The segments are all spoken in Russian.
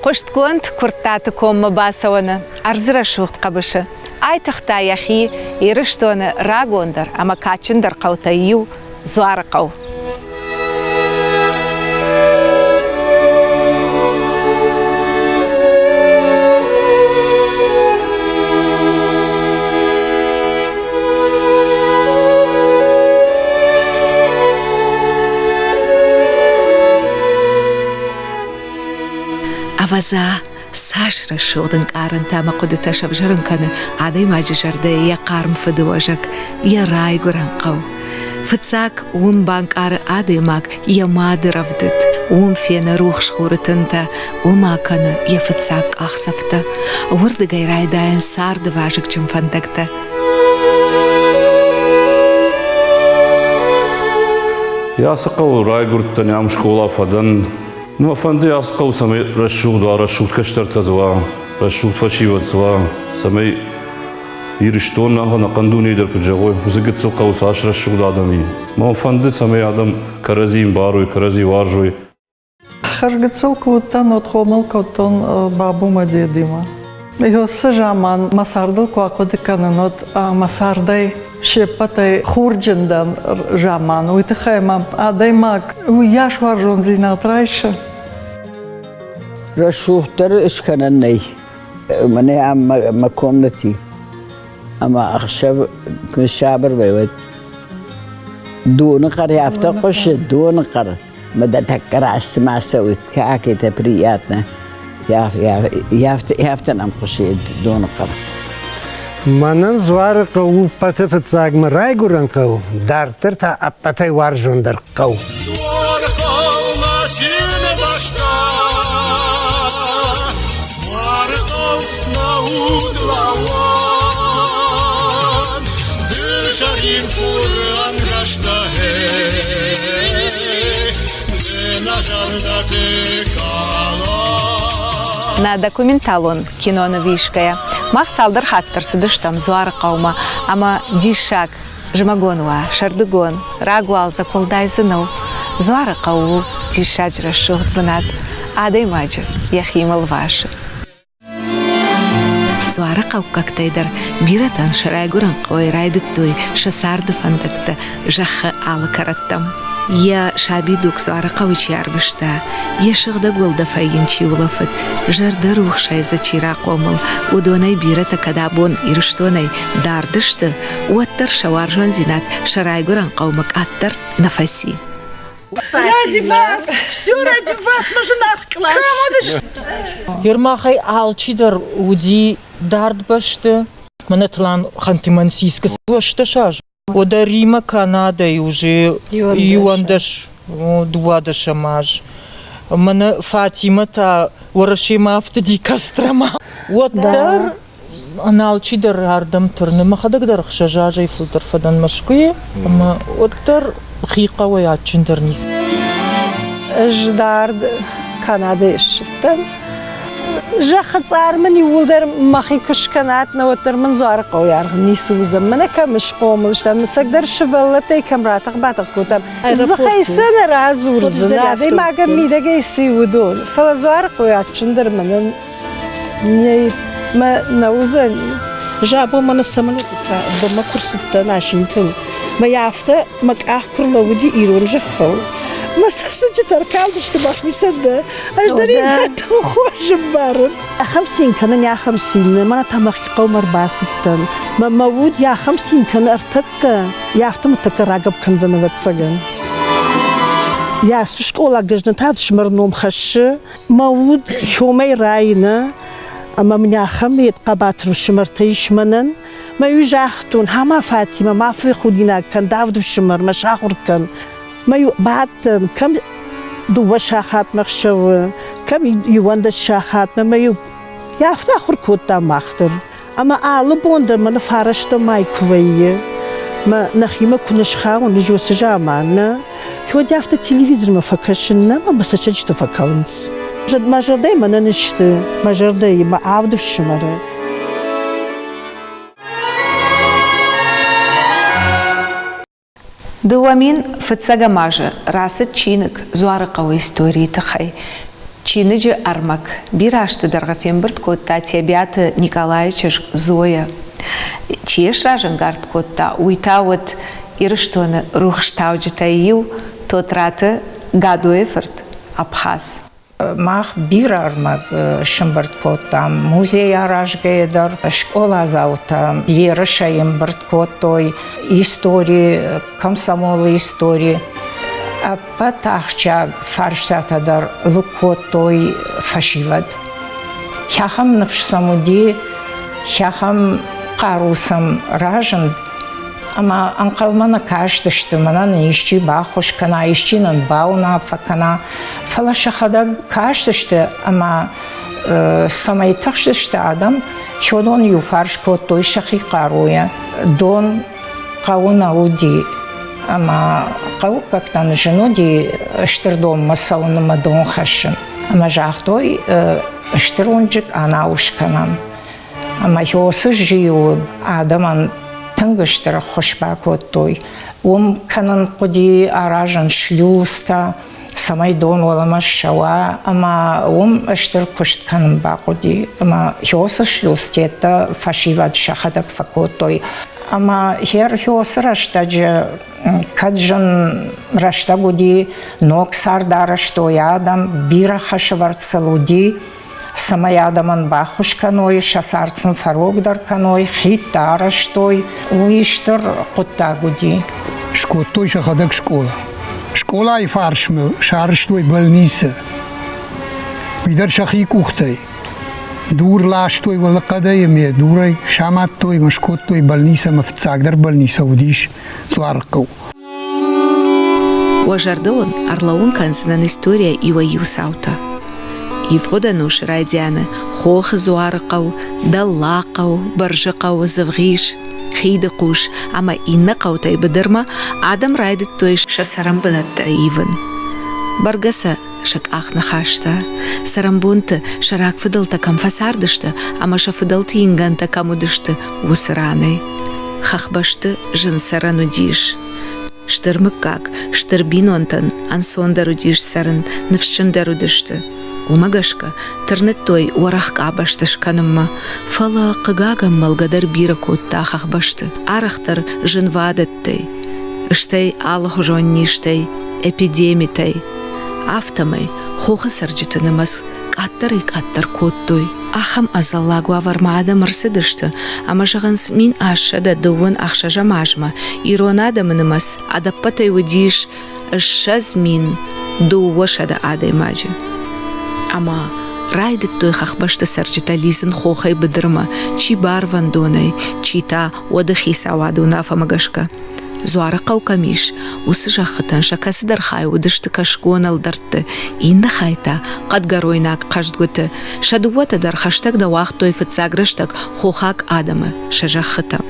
قشت كنت كرتاتكم مباسونا أرزرا شوخت قبشة أي تختا يخي يرشتونا راغوندر أما كاتشندر قوتايو زوارقو أفزا ساشر شودن قارن تاما قدتا شفجرن كان عادي ما جرده يا قارم فدوجك يا راي قرنقو فتساك وم بانك آر عادي ماك يا ماد رفدت وم فينا روح شخورتنتا وما كان يا فتساك أخسفتا ورد غيراي داين سار دواجك جم فندقتا يا سقو راي قرتن يا مشكولا فدن ما فندي أسقو سمي رشود ورشود كشتر تزوا رشود فشي وتزوا سمي يرشتون نها نقندوني در كجوي زقت سقو ساش رشود آدمي ما فندي سمي آدم كرزين باروي كرزي وارجوي خرجت سوق وتن وتخمل كوتون بابو مديديما يو سجامان مساردل كواكود كاننوت مساردي شيبتي خورجندن جامان ويتخيمم اديماك وياش ورجون زينات رايشه رشوهتر اشكنني مني عم مكونتي اما اخشب كشابر بيوت دون قر يفتقش دون قر مدى تكر عسما سويت كاكي تبرياتنا يافتن قشيد دون قر منن زوار قو پته فتساگ مرای گورن قو در تر تا اپته وارجون در قو زوار قو ناسین باشتا زوار قو نهود لوان دشارین فوران گشته نجاردت کالا на документалон кино новишкая. Мах салдар хаттер сидиш там зуар қаума, ама дишак жмагонва, шардыгон, рагуал заколдай зынау, зуар қау дишаджра шухт занат, адай маджа яхимал ваши. Зуар қау кактайдар биратан шарайгуран қой райдытой шасарды фандакта жахы алы караттам. يا شابي دوك زوار قوي ياربشتا يا شغدا قولدا فاينشي ولفت جردا روح شايزة چيرا قومل ودوناي بيرتا كدابون إرشتوناي داردشت واتر شوارجون زينات شراي قران قومك أتر نفسي ради вас, все ради вас, можно класс. Ермахай алчидар уди дардбашты, манетлан хантимансийска слышта шаж. Ода Рима, Канада и уже Юандаш, Дуадаша маж. Мана Фатима та Урашима автоди Кастрама. Оттар аналчидар ардам турны махадагдар хшажажа и филтр фадан машкуе. Ама оттар хиqa ve açındır nis. Ждard Канада ишттен. جاخت من يولدر مخي كشكنات نوتر من زارق أو يعني نيسوزم من كمش قومش لما سقدر شفلتي كمرات قبعت كوتم زخي سنة رازور زنا دي ما قمي ده جيسي ودول فزارق ويا تشندر من ما نوزن جابوا من السمنة بما كرسة ناشينتن ما يافته مكأخر لودي إيرون جخو ما سجت أركالش تباش بيسده أجدري هذا خوش بارد 50 كان يا 50 ما نتمخ قوم 64 ما موجود يا 50 كان ارتدت يافته متكرر كان زمان تسجن يا سشكولا جزنت هذا شمرنوم خش موجود يومي راينا أما من يا خميت قبات الشمرتيش منن ما يجاختون هما فاطمة ما في خدينا كان داود الشمر مشاهر كان ما بعد كم دو شاخات مخشوا كم يوند الشاخات ما يافتا آخر كوتا ماختر أما عالبون ده من فارشت ماي كويه ما نخيمة كنش خاون نجوا سجامانا هو يافتا تلفزيون ما فكرشنا ما بس تجت فكرنس ما جدي ما نشت ما جدي ما عود في الشمرة دوامين فتساقا ماجا راسة تشينك زوارقة وإستوري تخي Чиныджи армак. Бирашты даргафен бірт котта Тебята Николаевич Зоя. Чеш ражен гард котта. Уйта вот ирыштоны рухштауджита ию тотраты гадуэферт Абхаз. Мах бирармак шымбырт коттам, музей аражгейдар, школа заута, ерышайым бырт коттой, истории, комсомол истории. А потахчаг фарштатадар лукоттой фашивад. Хяхам навшсамуди, хяхам карусам ражанд, ама анкалмана каштышты манан ищи бахушкана, ищинан бауна факана, фалашахада каштышты, ама самайтахштышты адам, хёдон юфарш коттой шахи каруя, дон кауна уди, ама кау как-то женуди штырдом масалынма дон хашын, ама жахтой штырунжик анаушканам, ама хёсы жиу адаман тынгыштыр хошба коттой. Канан куди аражан шлюста, самай дон оламаш шава, ама штыр кушт канан ба куди, ама хёсы шлюстета фашивад шахадак факоттой. Ама хер хёсы раштаджи, каджан рашта гуди, ног сардара штой адам, бира хашавар целуди, самаядаман бахушканой, шасарцын фарогдарканой, хитара штой, уиштыр кутта гуди. Шкоттой шахадак школа. Школа и фаршмы, шарштой больница. Уйдар шахи кухтай. Дур лаштой валакадай ме, дурай шаматтой, машкоттой больница, мафцагдар больница удиш, зуаркау. Уажардылын арлаун канцынан история ива юсаута. Ивгодану шрайдяны, хох зуаркау, даллакау, баржакау завгиш, хидакуш, ама иннакаута и бедерма, адам райдит той шасарамбанатта иван. Баргаса шак ахнахашта, сарамбунта шарак фыдалта камфасардышта, ама шафыдалта инганта камудышта усранай. Хахбашты жынсарану диш. Штырмыккак, штырбинонтан, ансондару диш сарын, навшчандару дышты. Умагашка, тырнеттой уарахка баштышканымма, фала қыгагам малгадар бира котта хахбашты. Арахтар жынвадаттай, іштай алых жонништай, эпидемитай. Автомай, хохы сарджитынымас, каттар коттой. Ахам азаллагу авармада мырсыдышты, ама жағынс мин ашада дуын ақшажа мажма, иронада мынымас, адаппатай удиш, шаз мин дуышада адай мажы. Ама райдит той хахбашты сарджита лизын хохай быдырма, чи бар вандонай, чи та одыхи саваду нафамагашка. Зуара каукамиш, усы жахытан шакасы дархай удышты кашкуан алдартты, инна хайта, кадгаройнак кашдгуты, шадуата дархаштак да вах той фыцагрыштак хохак адамы, шажахыта.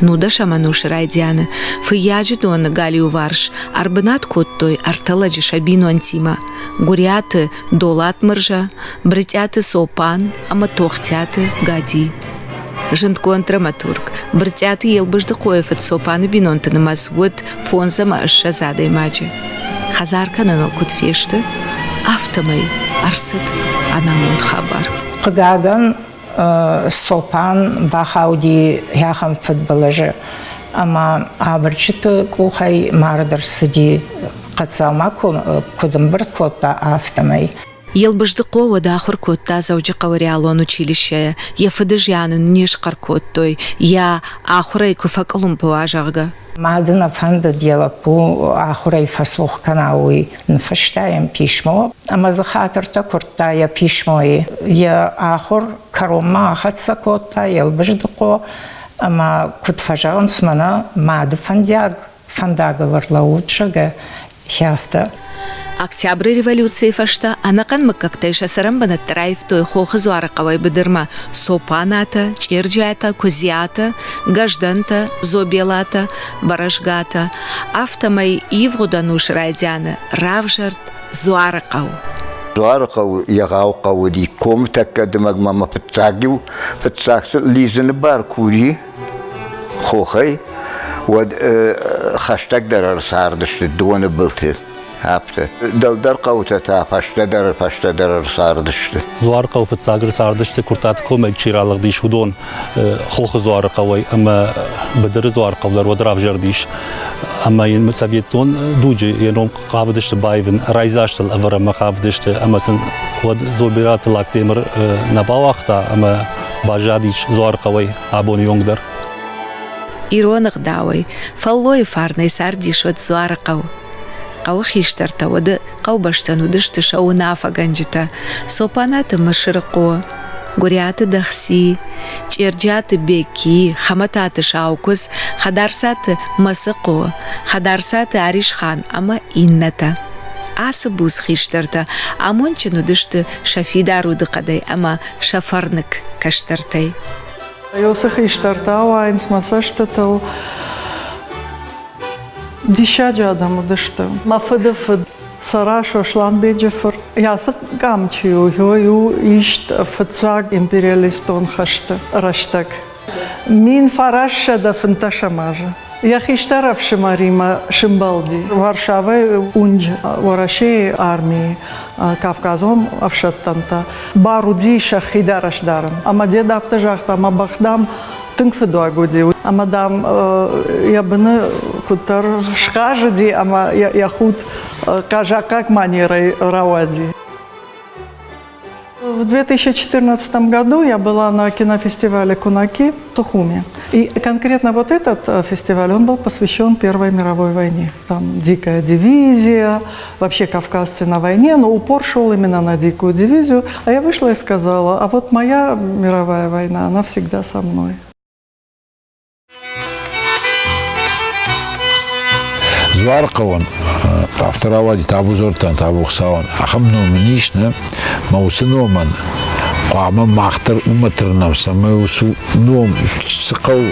Нуда шамануш райдяны, фыяджи доны галию варш, арбынат коттой арталаджи шабину антима, гуряты долат мыржа, брытяты сопан, ама тохтяты гади. Жынткон драматург, брытяты елбыжды коефет сопаны бинонтаны мазвуд фонзама ашша задай маджи. Хазарканын кутфешты, автомай арсыт анамон хабар. Қыгаган сопан бахауди яхам футболажы, ама абырчыты кухай мардар сыди қатсалма кудым бір котта автомай. Елбыжды қова дахыр котта заужы қавариалон училище, я фыдыжянын нешқар коттой, я ахурай куфакалум пуажағга. Мадына фанда дела пу ахурай фасух канауи нфаштаем пишмо, ама за хатырта курта я пишмои. Я ахур карома ахатса котта, елбыжды ко, ама кутфажағын смана мады фандагылар лаучага хяфта. Октябрь революции фашта анакан мыккактайша сарамбана траив той хохы зуаракавай быдырма сопаната, черджата, кузята, гажданта, зобелата, барашгата, автомай ивгудануш райдяны, равжарт зуаракау. Зуаракау ягау ди комтакка дымагмама пыцагил, пыцаксы лизыны бар кури, хохай, вот хаштаг дарар сардышты доны былты. هفته در قوته تا پشت در ساردشته زوار قو فتساگر ساردشته کرتات کوم چیرالق دیش ودون خوخ زوار قوی اما بدر زوار قو در ودر افجر دیش اما این سویتون دوجه ینوم قابدشت بایون رایزاشت الافر ما قابدشت اما سن ود زوبیرات لاکتیمر نبا وقتا اما باجادیش زوار قوی ابون یونگدر إيرونق داوي فاللوي فارني ساردي شوت زوار قو خيشترتا ود قو بشتن ودشت شو نافا گنجتا سوپانات مشرقو گوريات دخسي چيرجات بيكي خمتات شاوكس خدارسات مسقو خدارسات عريش خان اما إنتا عصبوس خيشترتا امون چنو دشت شفيدارو دقدي اما شفرنك كشترتي Jūs izstartāvājums masashtatal dişāģādam udashtam. Ma fıdı sarāšo šlanbēģefor. Jāsat gamčiju, jo išt fıtsag imperialiston haşta raştak. Min faraşa da fıntaşamaja. Я хиштарав Шимарима Шимбалди, Варшаве унж, Вараши армии, Кавказом Авшаттанта, Баруди Шахидараш дарам. Амаде дафта жахта, ама бахдам тынгфедуагуди. Амадам ябны кутар шкажди, ама яхут кажакак манерой равади. В 2014 году я была на кинофестивале «Кунаки» в Тухуме. И конкретно вот этот фестиваль, он был посвящен Первой мировой войне. Там дикая дивизия, вообще кавказцы на войне, но упор шел именно на дикую дивизию. А я вышла и сказала, а вот моя мировая война, она всегда со мной. زوارقون افتراوادی تابو زورتان تابو خساون اخم نومنیشنه موسنو من قام ماختر امتر نمسموسو نوم سقو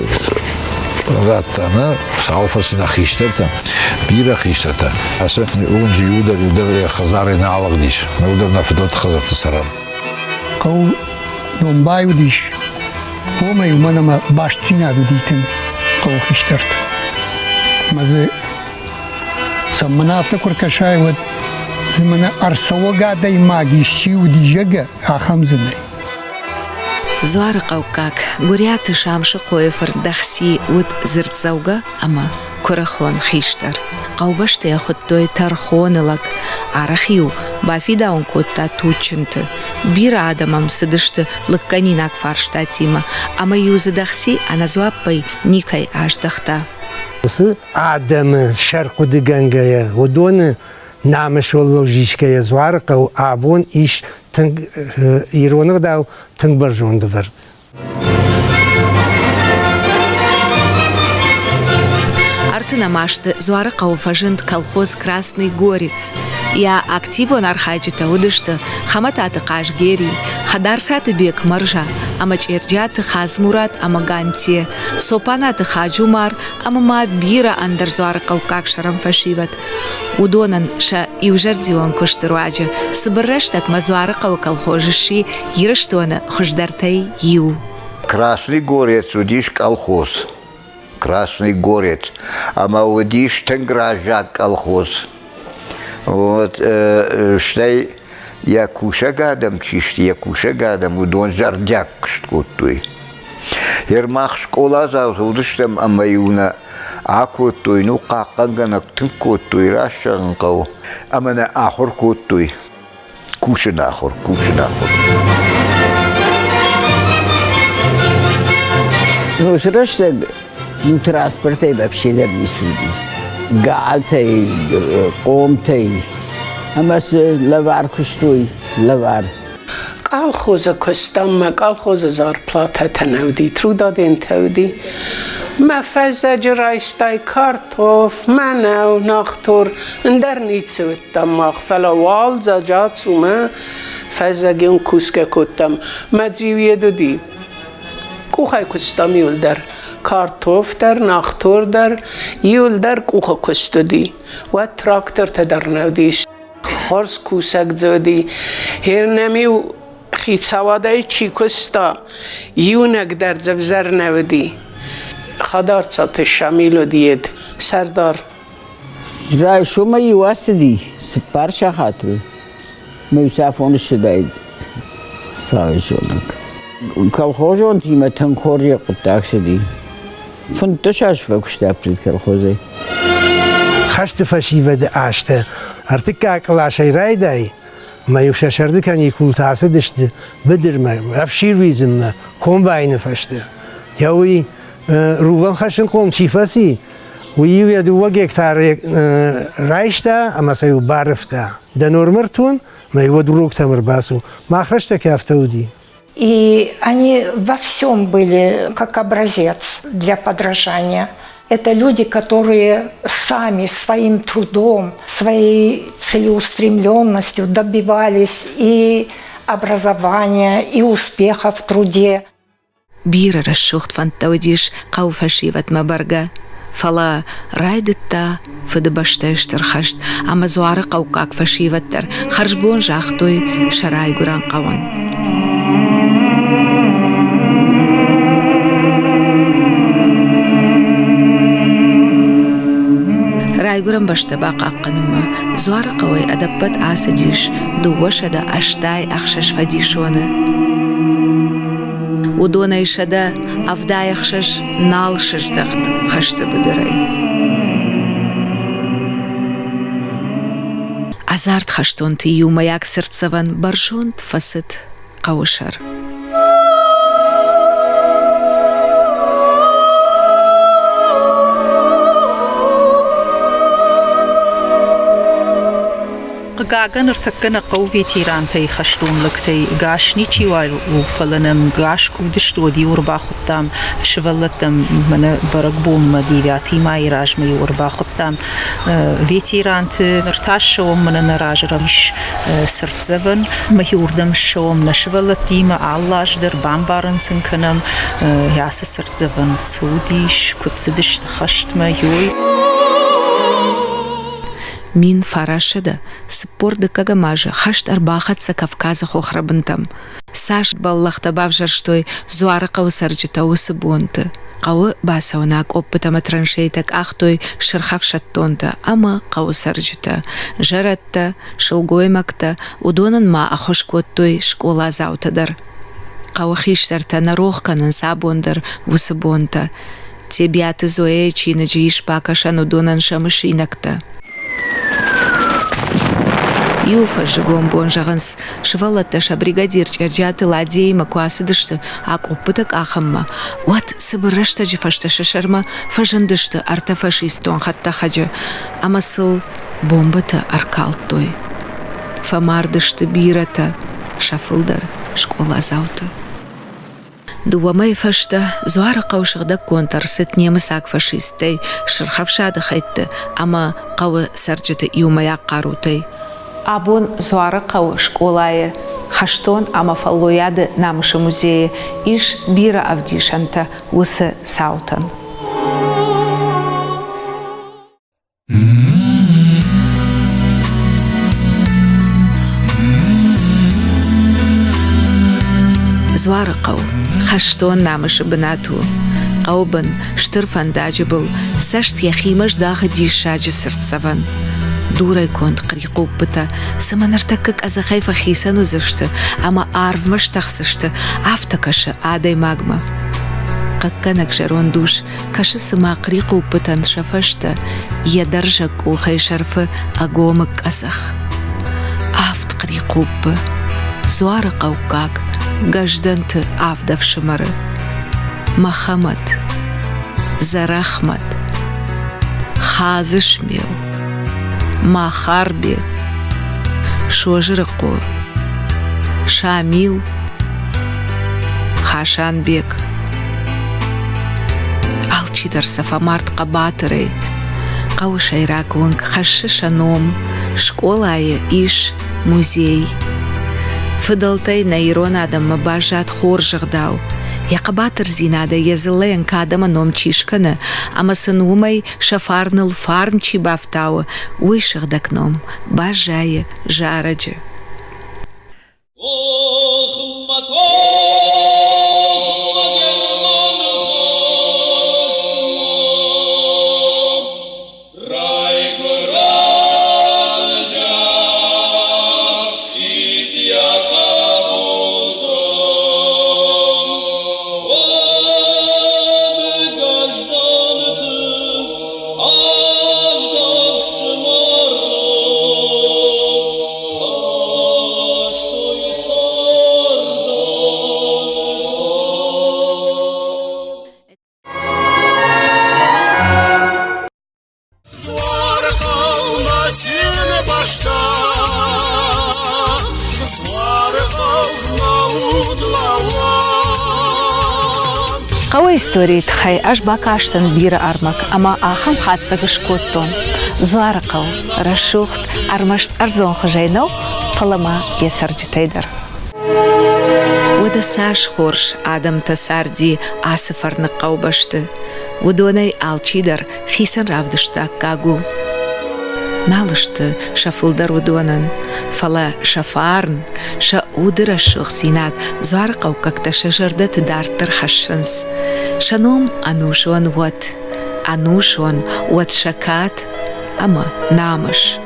راتنا ساوفرسنا خيشتتا بيرا خيشتتا اسا اونجي يودر خزاري نالق ديش نودر نفدلت خزرت سرام قو نوم بايو ديش وما يومنا باش تينا ديتن قو خيشترت مزه سمنا افتكر كشاي ود زمنا ارسوغا داي ماغيشي وديجا اخمزني زوار قوكاك گوريات شامش قويفر دخسي ود زرتزوغا اما كرخون خيشتر قوبشت ياخدتوي ترخونلك عرخيو بافيداون كوتا توچنت بير آدمم سدشت لكانيناك فارشتاتيما اما يوز دخسي انا زوابي نيكاي اشدختا آدم شرق دگنگه و دون نامش ولوجیشکه زوارقه و آبون ایش تنگ ایرونق داو تنگ برجون دورد. Артына машты зуарықа уфажынд колхоз «Красный горец». Я активон архайджита удышты хамататы қашгери, хадарсаты бек маржа, ама черджаты хазмурат, ама ганти, сопанаты хаджумар, ама ма бира андар зуарықа укак шарам фашиват. Удонан ша иужардион куштыруаджа, сыбырраштак ма зуарықа у колхозыши, ерыштуаны хуждартай ю. Красный горец, удиш колхоз. Красный горец. Ама удиш тенгражак колхоз. Вот, штай, я куша гадам чишти, я куша гадам, удон жардяк шткоттуй. Ермах школа завудыштам амаюна акоттуй, ну каканганак тынкоттуй, рашаган кау. Амана ахор коттуй. Кушан ахор, кушан ахор. Ну, шраштаг, ну, транспортай вообще не судит. قالتي قومتي همس لوار كشتوي لوار قال خوزه كستم قال خوزه زار بلاطه تنودي ترودادين تودي ما فزج رايستاي كارتوف منو ناختور اندر نيتسو التماغ فلا والزا جاتسو ما فزجون كوسكا كتم ما زيوية دودي كوخاي كستم يولدر کارتوف در ناختور در یول در کوخ کشتدی و تراکتور تدر نودیش خرس کوسک زودی هر نمیو خیتسوادای چی کستا یونک در زفزر نودی خدار چات شمیلو دید سردار رای شما یواسدی سپر چه خاطر میوسافون شدید سایشونک کلخوزون تیمه تنخوری قطعه شدی فنتشاش فکشته پرید کلخوزی خشت فشیوه ده آشته ارتک اکلاشی رای دای ما یوششرده کنی کولتاسه داشته بدرمه افشیر ویزم نه کمباین فشته یاوی روان خشن قوم چیفاسی ویو یادو وگه اکتار رایشته اما سیو بارفته دنورمرتون ما его друг тамер басу махраш так автоуди. И они во всем были как образец для подражания. Это люди, которые сами своим трудом, своей целеустремленностью добивались и образования, и успеха в труде. بير الشوخت فانتوديش قو فشيفت مبرقة فلا رايدتا فدبشتش ترخشت اما زوار قوقاك فشيفتر خرجبون جاختوي شراي قران قوان راي قران بشتبا قاقنما زوار قوي ادبت آسديش دوشدا اشتاي اخشش فديشونه ودونا يشدا أفدا يخشش نال شجدخت خشت بدري أزارت خشتون تيو ما يكسر تسوان برجون تفسد قوشر قاعن ارتكنا قوي تيران تي خشتون لكتي قاش نيتشي وفلنم قاش كودش ودي وربا خطام شفلتم من برقبوم مديراتي ما يراج مي وربا خطام فيتيران ترتاش ومن نراج ريش سرت زفن ما يوردم شوم نشفلتي ما الله جدر بامبارن سنكنم ياس سرت زفن سوديش كتسدش خشت ما يوي مين فراشده سپور دکاگا ماجه خشت ارباخت سا کافکاز خوخربنتم ساش باللخت بافجر شتوي زوار قو سرجتا وسبونت قو باسوناك اوبتا ترانشيتك اختوي شرخف شتونتا اما قو سرجتا جرتا شلگوي مكتا ودونن ما اخوش كوتوي شكولا زاوتدر قو خيشترتا نروخ كانن سابوندر وسبونتا تيبيات زوي چينجيش باكاشان ودونن شمشينكتا يوفا جغون بونجغنس شفلتش بريغادير جرجات ладей макуасыдышты ак опытык ахамма вот сыбырышта жифашта шашарма фажындышты арта фашистон хатта хажы амасыл бомбата аркалтой фамардышты бирата шафылдар школа зауты دوامای فشته زوار قوشغده کنتر ست نیمساک فاشیستی شرخفشاده خیت اما قو سرجت یومیا قاروتی Абон зуары қау школайы, хаштон ама фаллояды намышы музейі, иш бира авдишанта усы саутан. Зуары қау, хаштон намышы бінату. Қаубын штырфан дажы бұл, сашт яхимаш дағы дишажы сыртсаван. دوري كنت قريقوب بتا سمن ارتكك أزا خايفة خيسانو زشت أما عارف مش تخسشت عفتكش عادي ماغما قكنك جرون دوش كش سما قريقوب بتا نشفشت يدرجك وخي شرف أقومك أسخ عفت قريقوب زوار قوقاك قجدنت عفدف شمر محمد زرخمت خازش ميل ما خاربي شوجرقو شاميل خاشان بيك алчи در сафамарт قباتري قو شيراك ونك خشش نوم شكولاي إيش مузей فضلتي نيرون آدم مباجات خور جغداو يقباتر زينادة يزلين كادما نوم تشيشكنا أما سنومي شفارن الفارن چي بافتاو ويشغدك نوم باجاية جارجة Rai قوي ستوري تخي أش باكاشتن بير أرمك أما آخم حادثة كشكوتون زوارقو رشوخت أرمشت أرزون خجينو فلما يسرج تيدر ودا ساش خورش آدم تساردي آسفر نقاو بشت ودوني آلچيدر خيسن رافدشتا كاغو نالشت شفلدر ودونن فلا شفارن شاودر الشوخ سينات زارقو كاكتا شجردة دار ترحشنس شنوم أنوشون وات شكات أما نامش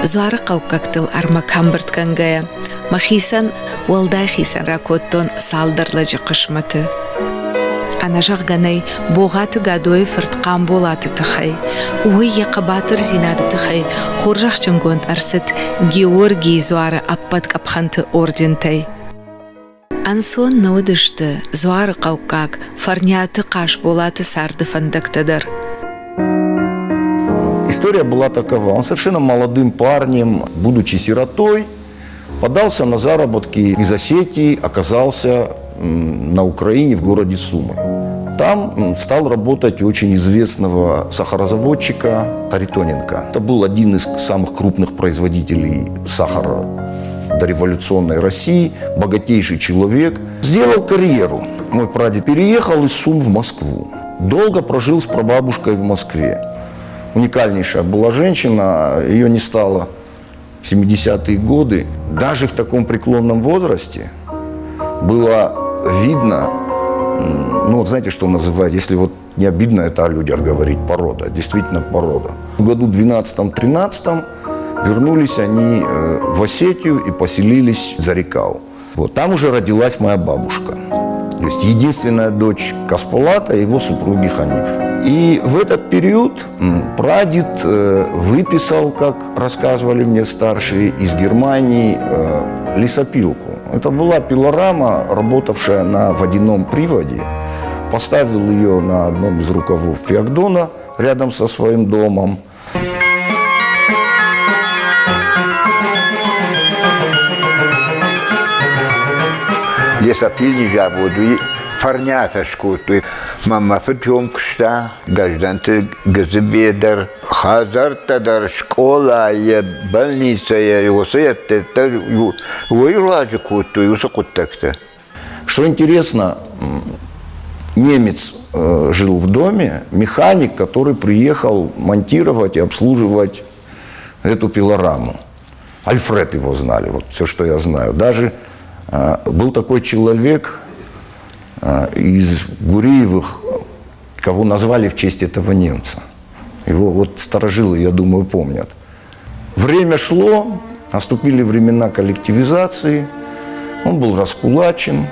زارقو كاكتل أرمك همبرت كنغايا مخيسن والداي خيسن راكوتون سالدر لجي قشمته أنا جغني بوغات قادوي فرد قامبولات تخي وهي قباتر زينات تخي خورجخ چنگوند أرست جيورجي زوار أباد كبخنت أوردنتي أنسون نودشت زوار قوكاك فرنيات قاش болат сарды фандактадыр. История была такова. Он совершенно молодым парнем, будучи сиротой, подался на заработки из Осетии, оказался на Украине в городе Сумы. Там стал работать у очень известного сахарозаводчика Харитоненко. Это был один из самых крупных производителей сахара дореволюционной России, богатейший человек. Сделал карьеру. Мой прадед переехал из Сум в Москву. Долго прожил с прабабушкой в Москве. Уникальнейшая была женщина, ее не стало в 70-е годы. Даже в таком преклонном возрасте было видно, ну вот знаете, что называют, если вот не обидно это о людях говорить, порода, действительно порода. В году 12-13 вернулись они в Осетию и поселились в Зарикау. Вот, там уже родилась моя бабушка. То есть единственная дочь Касполата и его супруги Ханиф. И в этот период прадед выписал, как рассказывали мне старшие, из Германии лесопилку. Это была пилорама, работавшая на водяном приводе. Поставил ее на одном из рукавов Феогдона рядом со своим домом. Лесопильня воду, фарнята шкуту. Мама фетем кшта, гражданты газебедер, хазартадар школа, больница, его свет, выражу куту, и усакутекта. Что интересно, немец жил в доме, механик, который приехал монтировать и обслуживать эту пилораму. Альфред его знали, вот все, что я знаю. Даже был такой человек из Гуриевых, кого назвали в честь этого немца. Его вот старожилы, я думаю, помнят. Время шло, наступили времена коллективизации, он был раскулачен,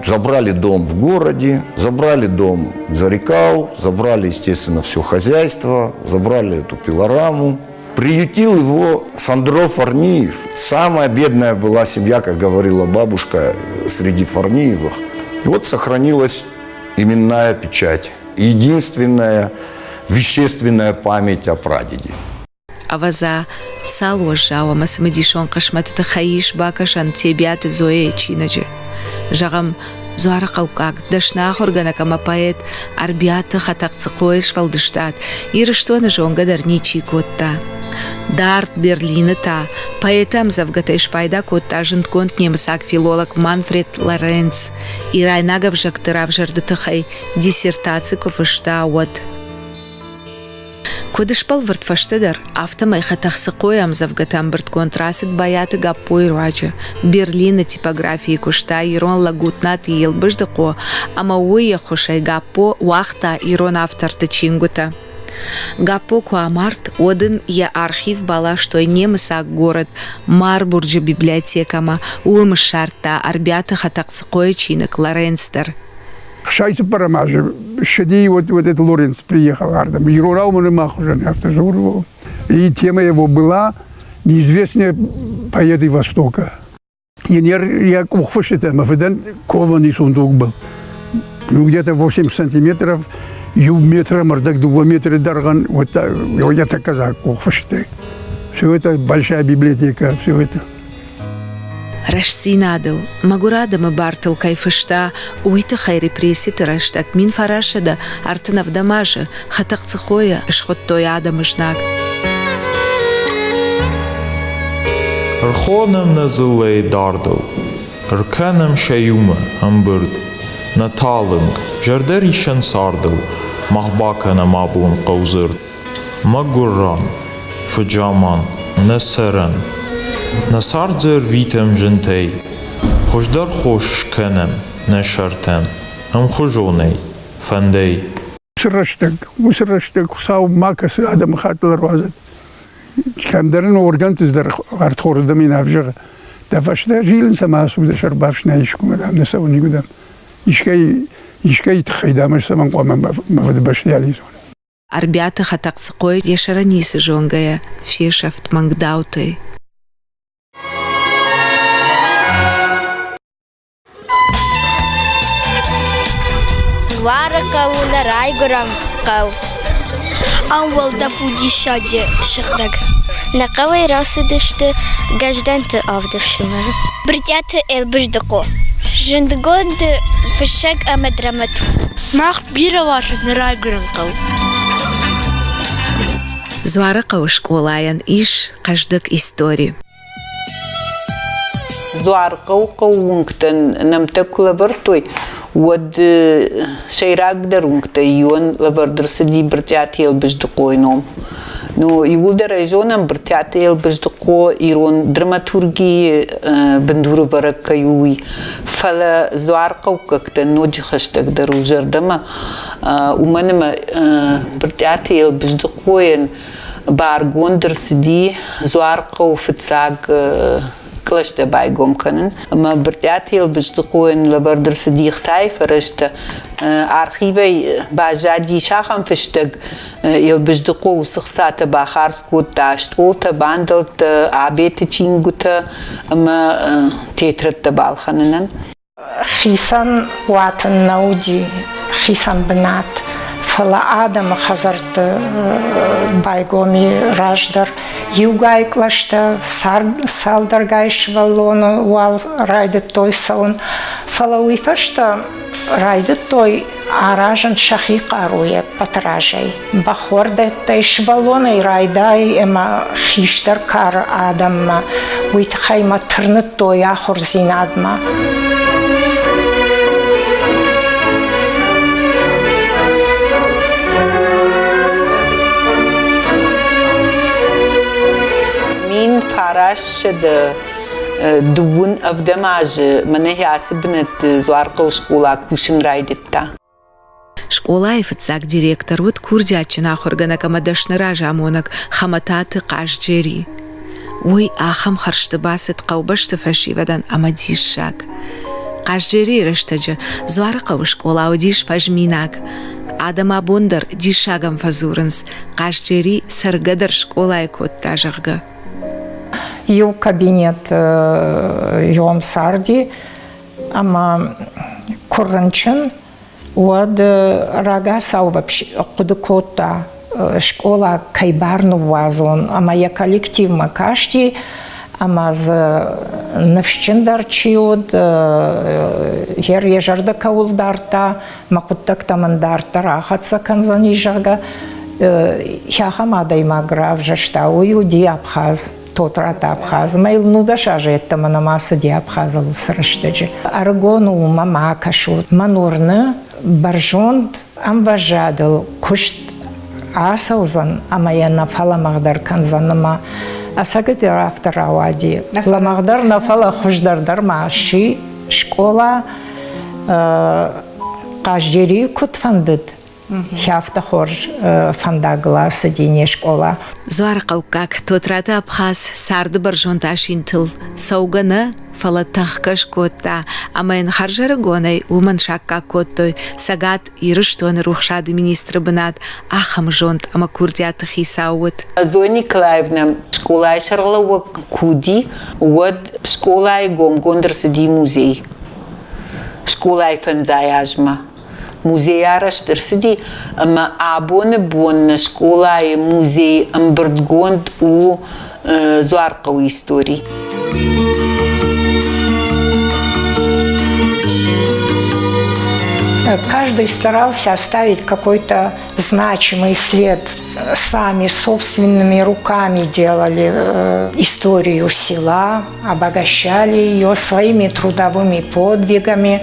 забрали дом в городе, забрали дом в Зарикау, забрали, естественно, все хозяйство, забрали эту пилораму. Приютил его Сандро Фарниев. Самая бедная была семья, как говорила бабушка, среди Фарниевых. И вот сохранилась именная печать. Единственная вещественная память о прадеде. Аваза сало жава масмадишон кашмат тахаиш бакашан тебят зоe чинаджи. Жагам زوار قوقاق دشنا خورگانا کما پایت اربیات خطق цقоиш валдыштат ирыштона жонга дарничи котта дарт Берлина та поэтам завгатеш пайда котта жынтконт немсак филолог Манфред Лоренц и райнагов жактырав жардытыхай диссертацию кофышта вот Кодышпал вартфаштедар автомай хатахсыкоям завгатам бирт контрасыт баяты гаппой раджа Берлина типографии кушта ирон лагутнат елбыждыко ама уя хошай гаппо вахта ирон авторты чингута. Гаппо куамарт один я архив бала, что немысак город Марбурджа библиотекама уымыш шарта арбята хатахсыкоя чинык Лоренцтер. Шайсы парамажи, шеди вот этот Лоренц приехал, ардам, и рурал маху уже автожуру. И тема его была неизвестные поэты Востока. Я кухфаши тема, выдан кованный сундук был. Ну, где-то 8 сантиметров, и метра, мордак 2 метра дарган, вот так, я так казак кухфаши. Все это большая библиотека, все это. رشسي نادل مقرادة مبارتل كيفشتا ويت خيري بريسي ترشتك مين فراشدة ارتنا في دماجة خطق تخويا اشخطو يادا مجناك Rchonem nazulei dardal, rkenem shayume ambird, natalung, jarderishan sardal, mahbakan amabun qawzird, magurran, fujaman, nasaran, nasardzer vitem jentei, خشدار خوش کنم نشرتم هم خجوني فندي وسرشتك وصاو ماكس هذا مخاطر الروازد كان درن اورجانتز در ارتخور دمين افجغ دفشتا جيلن سما سود شربافش نايشكم دام نسوني قدام يشكي تخيدا مش سمن قوم ما فد باش ياليزون اربيات خطق تقوي يشرني سجونغيا في شفت منقداوتي Зварка на райгорам кау. Анвал да фуди шаджи шахдаг. На кавай расыдышты гажданты авдавшимар. Бритяты элбыждако. Жындгонд фишек амедрамату. Мах бира вашат на райгорам кау. Зварка ушколаян иш каждак истории. Зварка укаунктан намтакула бартуй. ود شيراك درونك يون لبردرسدي برتياتيل بجدقوينوم نو يقول درجونا برتياتيل بجدقو يرون دراماتورجي بندورو بركة يوي فلا زوار قوكك نوجي خشتك درو جردما ومنما برتياتيل بجدقوين بارغون درسدي زوار قو فتساق كلاش دباي قوم كنن اما برتياتيل بجدقوين لبردر صديق سايف رشت ارخيبي باجادي شاخم فشتق يل بجدقو سخسات باخارس كوت تاشتولت باندلت عبيت تشينغوت اما تيترت بالخنن خيسان واتن نودي خيسان بنات فلا آدم خزرت بايقومي راجدر يوغاي كلاشتا سالدر غايش والون وال رايدت توي سون فلا ويفشتا رايدت توي аражен шахиқаруе патражей. Бахорде тейш валоны райдай эма хиштер кар адамма уитхайма тырнет тоя хорзинадма. Min farashede dubun avdamaj mane ясибнет зуарқо школа кушин райдетта. Школа и фицак директор вот курдячина хоргана камадашны ражамонак хамататы кажджери. Ой, ахам харшты басет қаубашты фашивадан амадишак. Кажджери раштаджа зуарқо школа удиш фажминак. Адама бондар дишагам фазурынс. Кажджери саргадар школа и кот тажарга. Ю кабинет Йом Сарди, ама Курранчин, уад рага саубапш кудукота школа кайбарну вазон, ама я коллектив макашти, ама за навщендарчиуд, ер ежарда каулдарта, макуттак тамандарта, рахатса канзанижага, хяхамада имаграв жаштау юди абхаз. Тотрат абхаз, майл нудашаж это манамаса ди абхаза лусраштаджи. Аргону мама кашут манурны баржонд амважадыл кушт асаузан амая нафала мағдар канзанама асагати рафтаравади. Ла мағдар нафала хуждардар мааши школа каждери кутфандыд. Хяфта хорж фандагла садине школа. Зуарқау как тотрата абхаз сарды баржон ташинтыл. Саугана фалатахкаш котта. Амайн харжары гонай уман шакка коттой. Сагат ирыштон рухшады министры бынат. Ахам жонт ама курдята хисауыт. Зоя Николаевна школа шарла куди. Вот школа гондер сади музей. Школа фанзаяжма. Музеяраш дърсиди, ама абоне бонна школа и музей амбърдгонд у зуаркау истории. Каждый старался оставить какой-то значимый след. Сами собственными руками делали историю села, обогащали ее своими трудовыми подвигами.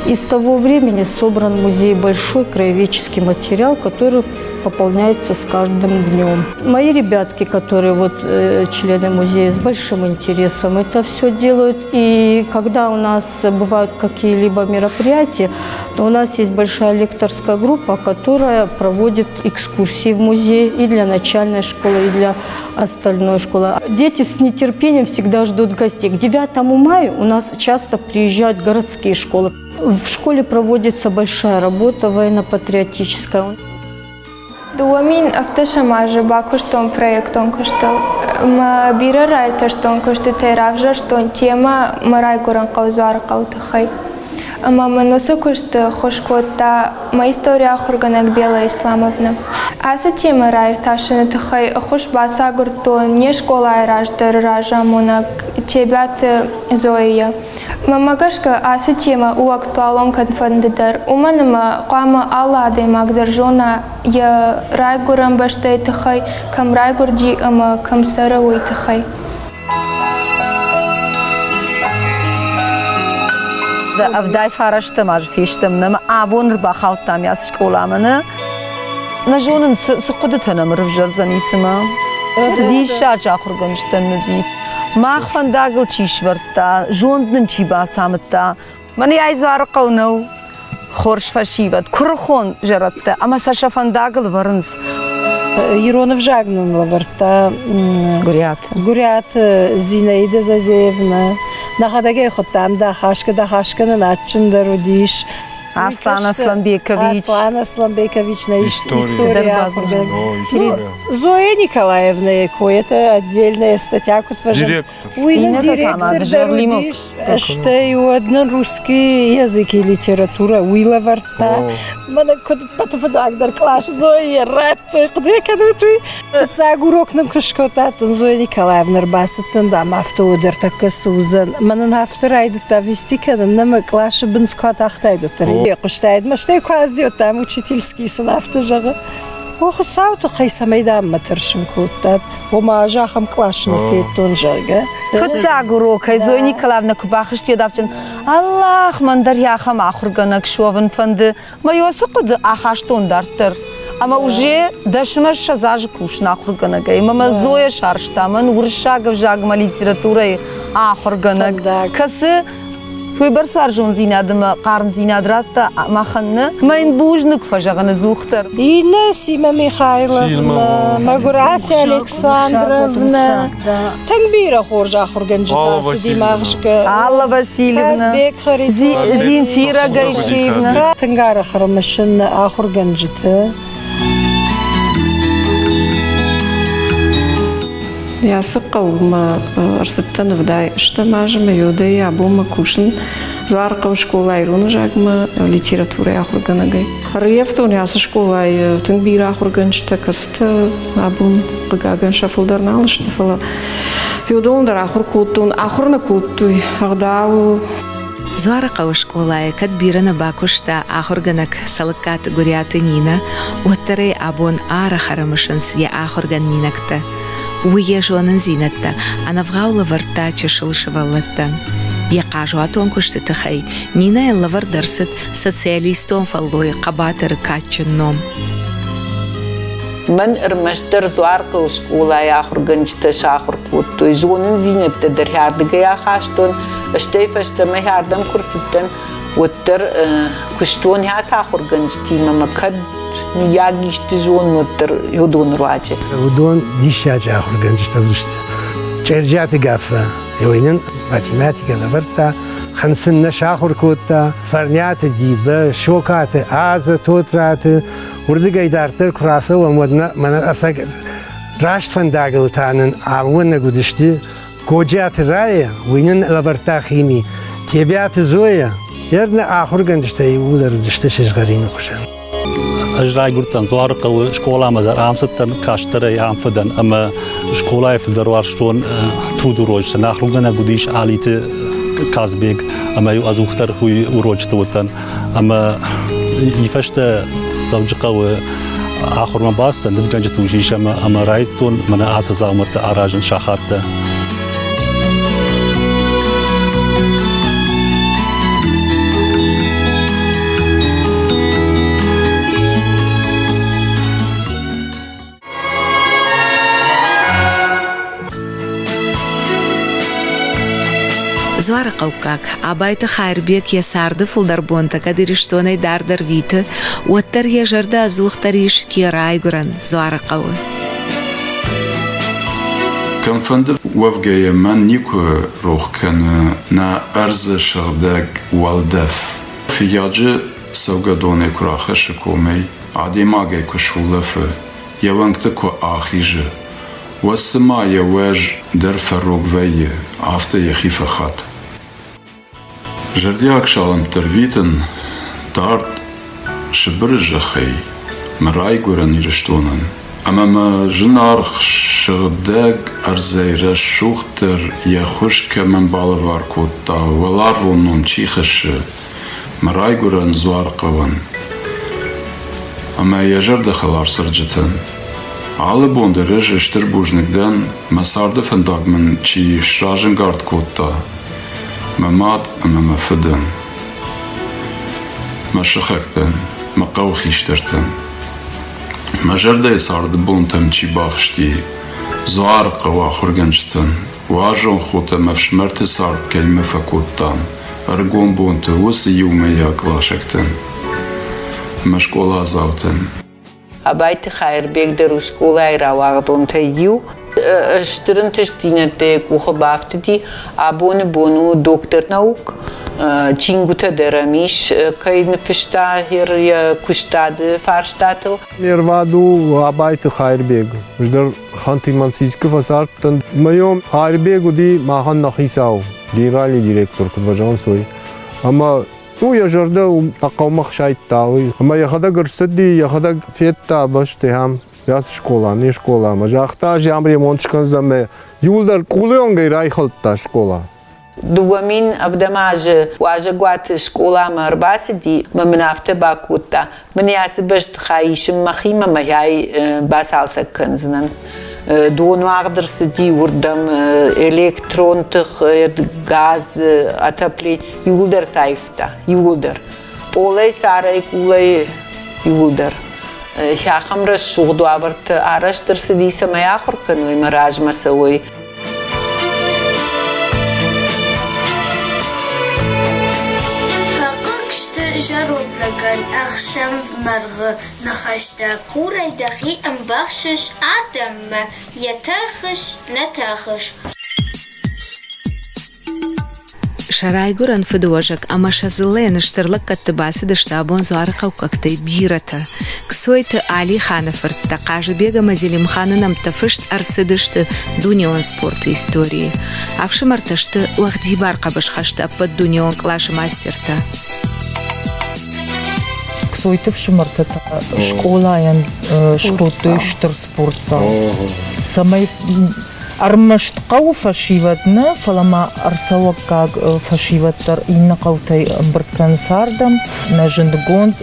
И с того времени собран в музее большой краеведческий материал, который пополняется с каждым днем. Мои ребятки, которые члены музея, с большим интересом это все делают. И когда у нас бывают какие-либо мероприятия, то у нас есть большая лекторская группа, которая проводит экскурсии в музей и для начальной школы, и для остальной школы. Дети с нетерпением всегда ждут гостей. К 9 мая у нас часто приезжают городские школы. В школе проводится большая работа военно-патриотическая. Дуамин автошамажи бакуштон проектон куштал. Ма бира райташтон кушты теравжаштон тема марай гуран каузар каутахай. Ама манусы кушты хошкота ма история хурганак Бела Исламовна. Аса тема райташины тахай хош баса гуртон не школа айраждар ражамунак тебят Зоя. Мамагашка аса тема у актуалом конфандидар. Уманама кама алладай магдержона я райгурам баштай тахай кам райгурди ама кам саравой тахай. Авдай фараштам аж фиштам нама абон рбахаутам яс школамана. Нажонын сықудытанам рвжарзанисыма. Сидиш шаржа хурганштан нуди. Махфан дагл чишварта, жондын чибасамта. Мани айзар қаунау хорш фашиват, курхон жаратта, ама сашафан дагл варнс. Иронов жагнан лаварта. Гурят Зинаида Зазеевна. Нахадаге хотам да хашка на начинда родиш. Аслан Асламбекович. Аслан Асламбекович на история. Зоя Николаевна, это отдельная статья, которая директор родиш. Что и один русский язык и литература уйла варта. Мана код патофадагдар клаш Зоя рэп той куды кадуты. Цагурок нам кышкотатын Зоя Николаевна рбасытын да мафтоудер такы сузан. Манын авторайды та вестикадан нама клашы бынскотақтайды тары. Куштайд маштай квазди там учительский сынафты жағы. Охы сауты қайсамайдан матыршым көттат. Ома жақым клашын фейтон жағы. Футсагурок, Зоя Николаевна кубахышты дапчын. Аллах мандар яхам ахурганак шуавын фанды. Майосы куды ахаштон дартыр. Ама уже дашмаш шазажы кушна ахурганагай. Мама Зоя шарштамын уршагов жагма литературой ахурганаг. Касы Выбор сваржон зинадыма, қарн зинадратта маханны, майын бужнық фажағаны зуқтар. Инна Сима Михайловна, Магурася Александровна, Тангбира Хоржа Хорганджитасы Димашка, Алла Васильевна, Зинфира Гайшевна, Тангара Харамашина Ахурганджиты. Я сықауыма ұрсыптан ұвдай, штамажыма юдай абума кушын, зварқау школа айруны жағыма литература ахурганагай. Рыевтон ясы школа тыңбира ахурганчыта кысты абун қыгаган шафылдарна алышты фала. Феодондар ахур куттун, ахурна куттуй, ағдау. Зварқау школа кадбирана бакушта ахурганак салыкат гуряты нина, оттары абун ара харамышынс я ахурган нинакта. Уе жонын зинатта, анавғау лаварта чешыл шывалаттан. Яқажу атон күшті тұхай, Нина лавар дарсыт социалистон фаллой қабатыры качын ном. Мен ырмаштыр зуарқы школа яхурганчты шахур кутту, жонын зинатты дырхардыға яхаштон, ыштайфаштыма ярдам курсыптан, оттыр күштон я сахурганчты, мама кад Ягишты жон оттыр юдон руачы. Удон дишачы ахурганчты влышты. Черджаты гафа, юйнын математика лаварта, хансынна шахур кутта, фарняты дибы, шокаты, азы, тотраты, урдыгайдартыр курасы омодна, мана асак рашт фандагылтанын авуна гудышты, коджаты рая, уйнын лаварта хими, тебяты зоя, ерна ахурганчты удардышты шешгарины кушан. أجرى قلتن زوارق وشكولا مدر عامستن كاشتري عامفدن أما شكولا في الدروار شلون تودروج ناخرجنا قديش عاليت Казбек, أما يؤذوختر هو وروجت وطن أما يفشت زوجك آخر ما باست نرجع توجيش أما رايتون من أساس أمرت أراجن شاخرته زوار قوكاك عبايت خيربيك يسارد فلدر بونتك ديرشتوني داردر فيت وتر يجرد زوخ تريش كي رايغران زوار قوي كم فندر وفقية من نيكو روح كان نا أرز شغداق والدف في ياجي سوغا دوني كراخش كومي عادي ما جاي كشولف يوانكتكو آخيجي والسما يواج در فروق ويه عفته يخيف خط جردياك شالم ترويتن دارد شبرج خي مراي قرن يرشتونن اما ما جنار شغداق ارزير شوختر يخوش كمن بالوار كوتا ولار ونون چيخش مراي قرن زوار قوان اما يجرد خلار سرجتن Alle bonderij is ter boeznikden, maar sarde vandaag men chi schragen gard kota, maar maat en maar feden, maar schekten, maar kauchisterten, maar jerde sarde bontem chi bachsti, zwaar kawa chorgensten, waarom chota maar schmerte sard kei me fakotan, ergon bonte wus jume ja klaschekten, maar schola zouten. Abait Khairbek der Skula Rawagdon Tayu Student Stinete Kuhabaftiti Abone Bonu Doktor Nauk Chinguta deramish Kain Fista hier Kustade Farstatel Nervadu Abait Khairbek der Khantimansiske Fasart Mayom Khairbek di Mahan Nakhisau General Director Kvajansoi Ama تو يجرده وتقوم خشايت تاوي أما يخدق رصدي يخدق فيتا باش تهم ياس شكولا ني شكولا ما جاختاج يامري مونتشكن زمه يولدر كوليون غير رايخلتا شكولا دوامين أبدماج واجقوات شكولا مرباسدي ممنافت باكوتا من ياسبش تخايش مخيمة ما هي باسال سكنزنن دون واقدر سدي وردم إلكترون تخ غاز أتبلي يولدر سايفتا يولدر أولي ساري كولي يولدر شاخم رش شغدو عبرت عرش ترسدي سما آخر كنوي مراج مسوي جرود لگن اخشم مرغ نخشته قوری دخی ام بخشش آدم یتاخش نتاخش شرايغورن فدوجك أما شازلين اشترلك كتباسي دشتابون زوارقا وكاكتي بيرتا كسويت علي خانفرت تقاج بيغا مزيلم خاننم تفشت أرسدشت دونيون سبورت истории أفش مرتشت وغدي بارقا بشخشت أبد دونيون كلاش ماسترتا Ксойтов шмартата школа ян что ты штр спортса самай армашт қау фашиватна фалама арсалак как фашиваттар инна қаутай амбырткан сардам на жындгонд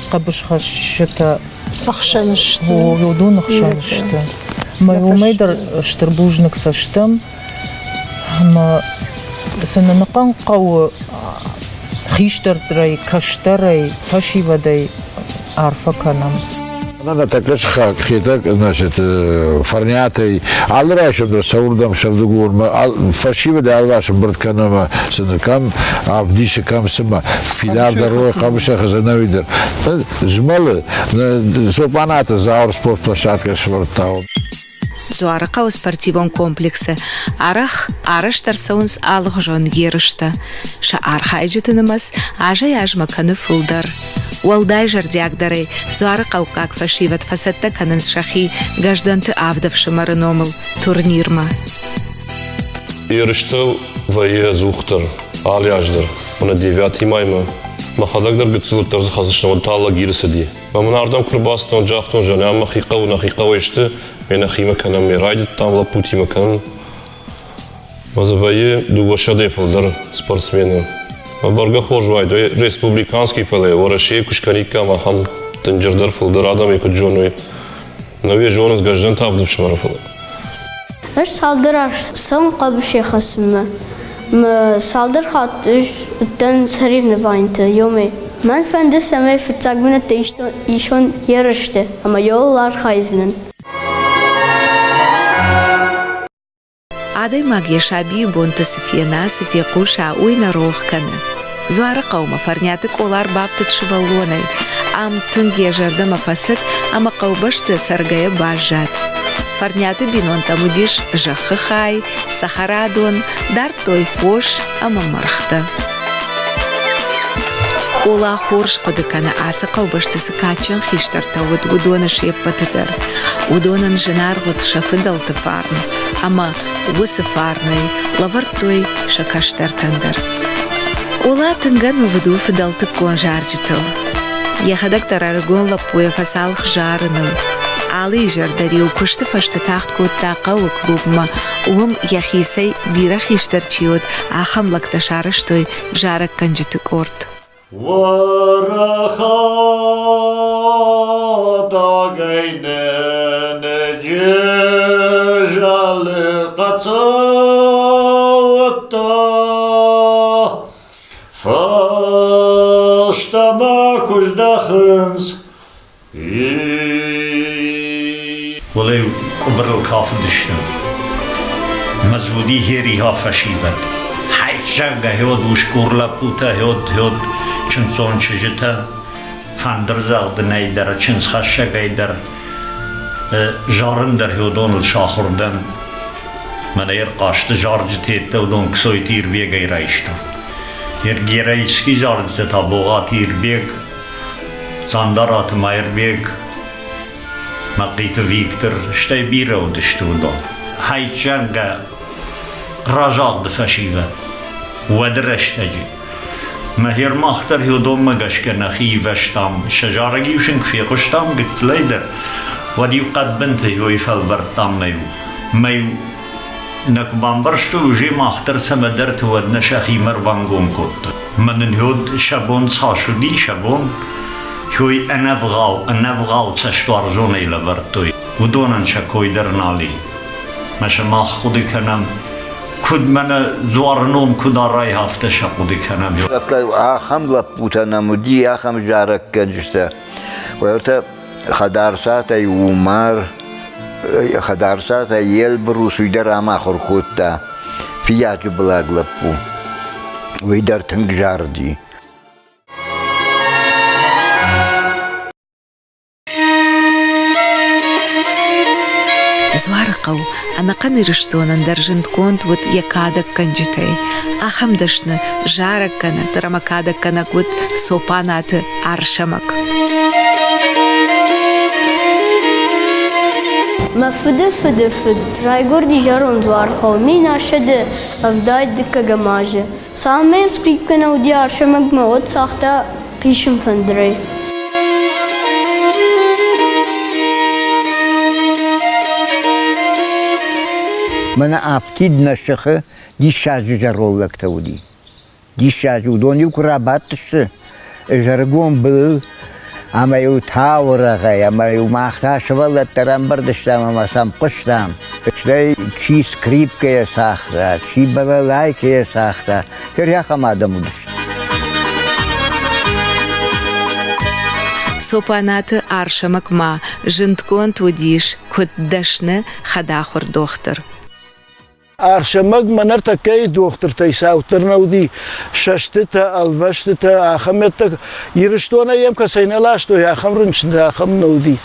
қабышхашта ахшаншта йодун ахшаншта майомайдар штырбужник саштам ма сананакан қау خيشترتري كشتري فشيودي عارفكنم أنا تكلش خيتك значит فرنياتي على راشد سوردم شردقور ما فشيبة ده على راشد برتكنما سنكم عبديش كم سما فيلار دروي قبشة خزانة ويدر جمال سوبانات زاور سبورت площадка شورتاو زوارقا و спортивон комплексе арах араштар саунс алх жон ерышта ша архайжетынымас ажа яжма каны фулдар والداي جردياك داري زوارقا و как фашиват фасетта канынс шахи гажданты авдавшы марыномыл турнирма Ерышты вае зухтар ал яждар оны 9 майма махадагдар гыцылыптар хазышна тала гирсиди мамнардам курбастан жахтон жана махиқа و نخиқа вешти мен ахима канам мерайдит тамла пути макан Вазабайи дугошаде фолдар спортсмены. Барга хожвай до республиканский фоле, вораши кушканика махам тенджердар фолдар адам и куджоной. Нови жонс гаждан тавдып шмара фоле. Эш салдырар сам кабыши хасмы. Салдыр хатыш тен сарифны вайнты ёме. Мен фенде саме фитсагмына тейшто ишон ярышты, ama yollar хайзнын. عادي ماجي شعبي بونت سفينا سفيقو شعوين روح كنا زوار قوم فرنياتك أولار بابت شبالوني عم تنجي جرد مفاسد أما قوبشت سرقايا باجات فرنيات بينون تموديش جخ خاي سخرادون دار توي فوش أما مرختا Ола хорш қодыкана асы қаубашты сыкачын хиштарта удона шеппатыдар. Удонан жинар год шафыдал тыфарн, ама усы фарный, лавартой шакаштартандар. Ола тынган увыду фыдал тыккон жаржытыл. Яхадак тараргон лапуя фасалх жарыныл. Алы жардари укушты фашты тахт котта қауы клубма, уым яхисай бира хиштарчиот, ахам лакташарыштой жарак канжытык орт. Вараха дагайнен жежалы қацауатта фаштама күздахынс Olay kubrıl kafı düştü. Mazvudi heri ha faşibat. Hayçanga hod uşkurla puta hod çün son çüjüta fandırzağı neyder çün xaşa gayder jarındır hodonul şahurdan mana yer qaştı jarcı tette odon ksoy tir bir gayrayıştı. Yer gayrayışki jarcı taboğa tir bir zandarat mayr bir Maqita Victor işte bir oldu işte o da. Hayçanga rajad faşiva. ودرشتجي ما هي المختار يدوم مجاش كنا خيفشتام شجارة جيوشن في قشتام قلت ليدر ودي قد بنتي يويفل برتام مايو نكبان برشتو وجي مختار سمدرت ودنا شخي مربانقوم كوت من الهود شابون صاشو دي شابون شوي أنا بغاو تشتوار زوني لبرتوي ودونن شكوي درنالي مش ما خودي كنام كود من زوارنون كود راي هفته شقودي كنام يو آخم لبوتنا مدي آخم جارك كنجسته ويرتا خدارسات يومار خدارسات يلبرو سيدر أما خركوتا فياتو بلاغ لبو ويدر تنجار دي زوارقو أنا قني رشتون درجنت كونت ود يكادك كنجتي أخم دشنا جارك كنا ترمكادك كنا ود سوبانات عرشمك ما فد رايغور دي جارون زوارقو مين أشد أفداي دكا جماجة سامين سكريب كنا ودي عرشمك ما ود ساختا قيشم فندري من أفتيد نشخة دي شاجو جرولك تودي دي شاجو دوني وكراباتش جرقون بل أما يو تاورغي أما يو ماختاش والله ترام بردشتام أما سام قشتام شلي شي سكريب كي ساختا شي بلالاي كي ساختا ترياخا ما دمودش سوبانات عرشمك ما جنتكون توديش كد دشنا خداخر دوختر أرشمك منرتا كي دوختر تيساو ترنودي ششتتا الفشتتا أخمتك يرشتونا يم كسينا لاشتو يا خمرنش أخم نودي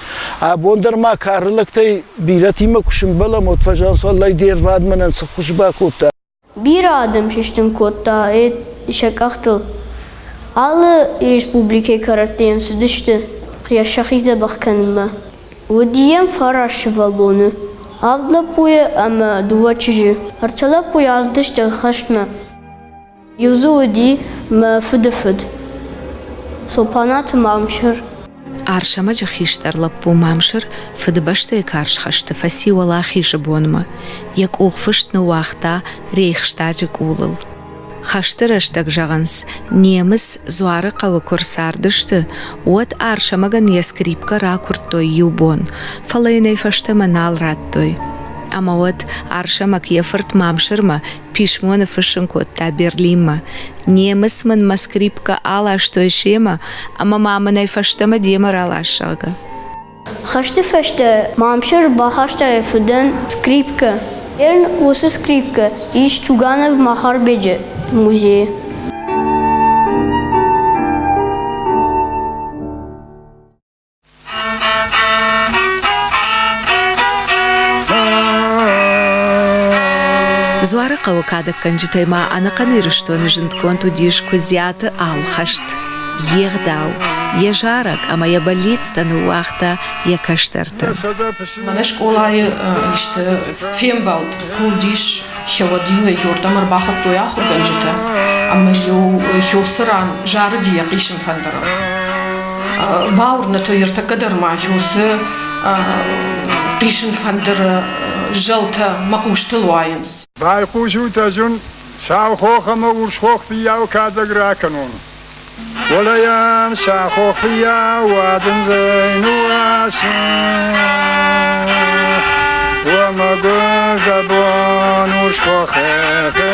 أبوندر ما كارلك تي بيرتي ما كشم بلا متفجان صلى يدير فاد من انسخش باكوتا Bir adım şiştim kotta şakaktı. Alı Respublike karattayım sıdıştı. Yaşakize bakkanıma. Udiyem faraş valonu. Avla puya ama duvaçıcı. Artala puya azdıştı haşma. Yüzü udi ma fıdı. Sopanat mamşır. Аршама жахиштар лаппу мамшыр фыдыбашты каршхашты фаси валахи жабонма. Як уғфыштны уақта рейхштажы кулыл. Хаштырыштак жағанс, неміс зуары қавы көрсардышты, от аршамаган яскрипка ракурттой юбон, фалайнай фашты манал раттой. Ама вот аршамак ефырт мамшырма, пишмоны фышын котта берлимма. Неміс мын маскрипка алаштой шема, ама мамынай фаштыма демар алашага. Хашты фашты мамшыр бахашты фыдын скрипка. Ерн осы скрипка, иш Туганов махар беже музей. Зуары қауы кадық канжытайма анақаны рыштуаны жынткон тудиш көзяты алхашт. Еғдау, ежарак, ама я болетстаны уақта я каштарты. Мана школайы ішті фембалд, кулдиш, хеладилы, хеордамыр бақыт тоя құрганжыты. Ама хеосыран жары дия қишын фандары. Бауырны тойырты қыдырма, хеосы қишын фандары жылты мақуштыл уайынс. Байқушу тәжін сауқоқымы ұршқоқты яу кадық ракануын. Olayam şahofiya wadın zeynuası Ve magı zabon uşkohefiya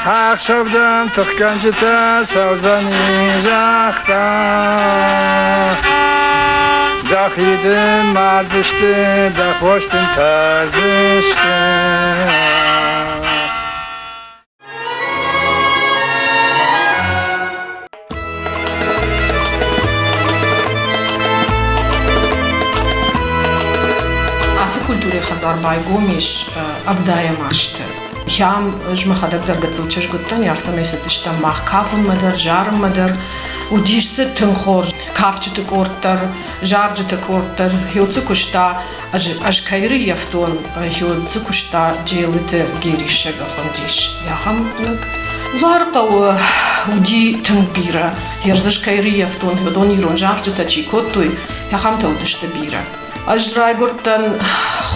Akşavdan tıkkancıta savzani jakta Dahidim mardıştı, dahoştın tarzıştı Хазар байгомиш авдая машты. Хям жмахадак даргацылчыш гуттан яфтамесетишта мах кафын мадар, жарым мадар. Удишсы тынхор, кафчыты корттар, жаржыты корттар. Хилцы кушта аж кайры яфтон, хилцы кушта джейлыты геришэ гафандиш. Яхамнак зуаркау уди тынбира. Ярзыш кайры яфтон, хилдон ирон жаржыта чикоттуй. Яхамта удышты бира. Аж райгуртан